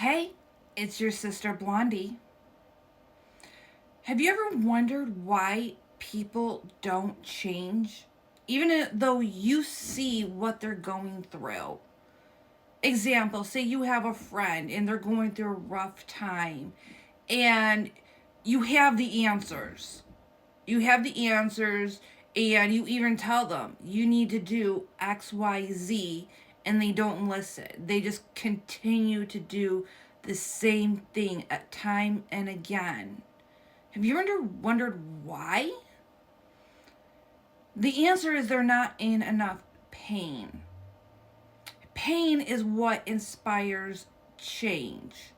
Hey, it's your sister Blondie. Have you ever wondered why people don't change? Even though you see what they're going through. Example, say you have a friend and they're going through a rough time and you have the answers. You have the answers and you even tell them you need to do XYZ and they don't listen. They just continue to do the same thing at time and again. Have you ever wondered why? The answer is they're not in enough pain. Pain is what inspires change.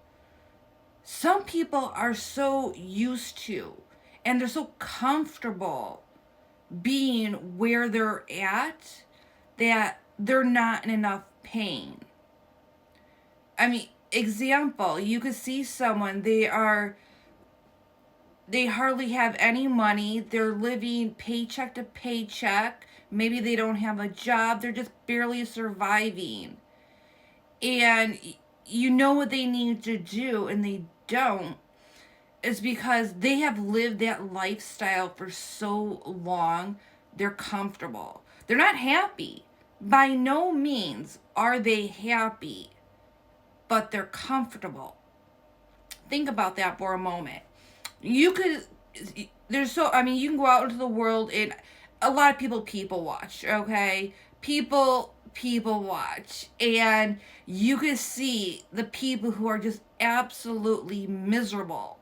Some people are so used to and they're so comfortable being where they're at that they're not in enough pain. I mean, example, you could see someone, they hardly have any money. They're living paycheck to paycheck. Maybe they don't have a job. They're just barely surviving. And you know what they need to do and they don't. It's because they have lived that lifestyle for so long. They're comfortable. They're not happy. By no means are they happy, but they're comfortable. Think about that for a moment. You could you can go out into the world and a lot of people watch, okay? People watch and you can see the people who are just absolutely miserable,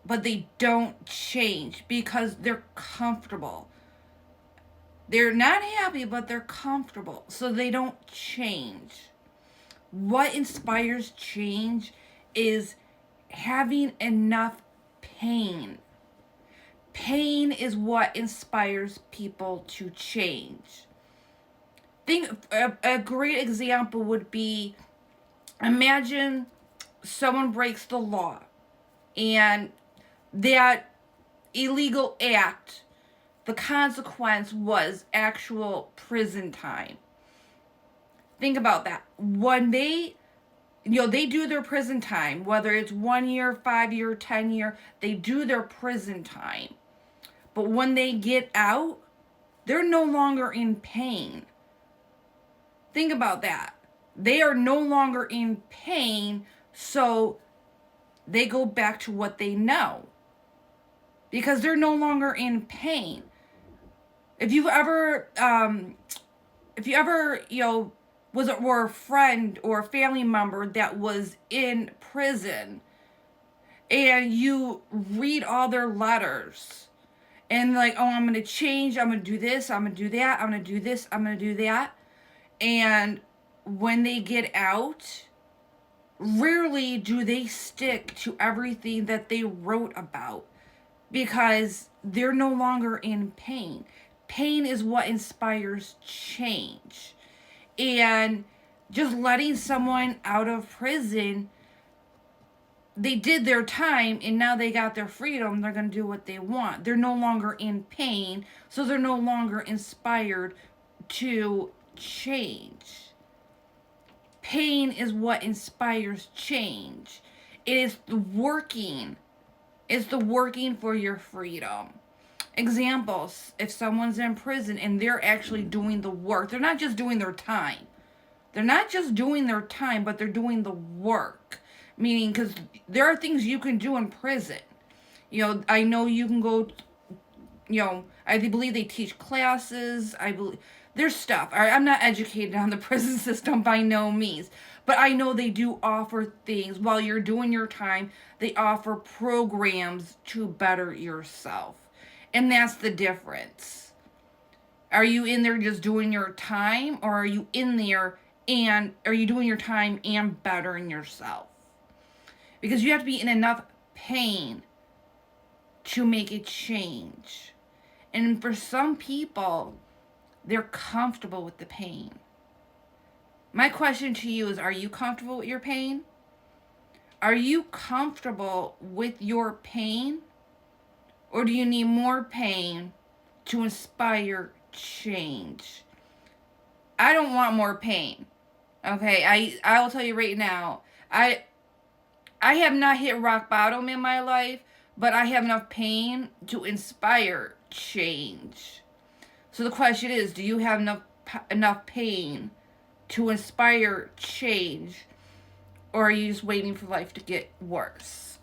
but they don't change because they're comfortable. They're not happy, but they're comfortable, so they don't change. What inspires change is having enough pain. Pain is what inspires people to change. Think a great example would be, imagine someone breaks the law and that illegal act, the consequence was actual prison time. Think about that. When they do their prison time, whether it's 1 year, 5 year, 10 year, they do their prison time. But when they get out, they're no longer in pain. Think about that. They are no longer in pain, so they go back to what they know because they're no longer in pain. If you ever, were a friend or a family member that was in prison and you read all their letters and like, oh, I'm going to change, I'm going to do this, I'm going to do that, I'm going to do this, I'm going to do that. And when they get out, rarely do they stick to everything that they wrote about because they're no longer in pain. Pain is what inspires change. And just letting someone out of prison, they did their time and now they got their freedom. They're going to do what they want. They're no longer in pain, so they're no longer inspired to change. Pain is what inspires change. It is the working. It's the working for your freedom. Examples, if someone's in prison and they're actually doing the work, they're not just doing their time. They're not just doing their time, but they're doing the work. Meaning, because there are things you can do in prison. I know you can go, I believe they teach classes. I believe there's stuff. I'm not educated on the prison system by no means. But I know they do offer things while you're doing your time. They offer programs to better yourself. And that's the difference. Are you in there just doing your time, or are you in there and are you doing your time and bettering yourself? Because you have to be in enough pain to make a change. And for some people, they're comfortable with the pain. My question to you is, are you comfortable with your pain? Are you comfortable with your pain? Or do you need more pain to inspire change? I don't want more pain. Okay, I will tell you right now. I have not hit rock bottom in my life, but I have enough pain to inspire change. So the question is, do you have enough pain to inspire change, or are you just waiting for life to get worse?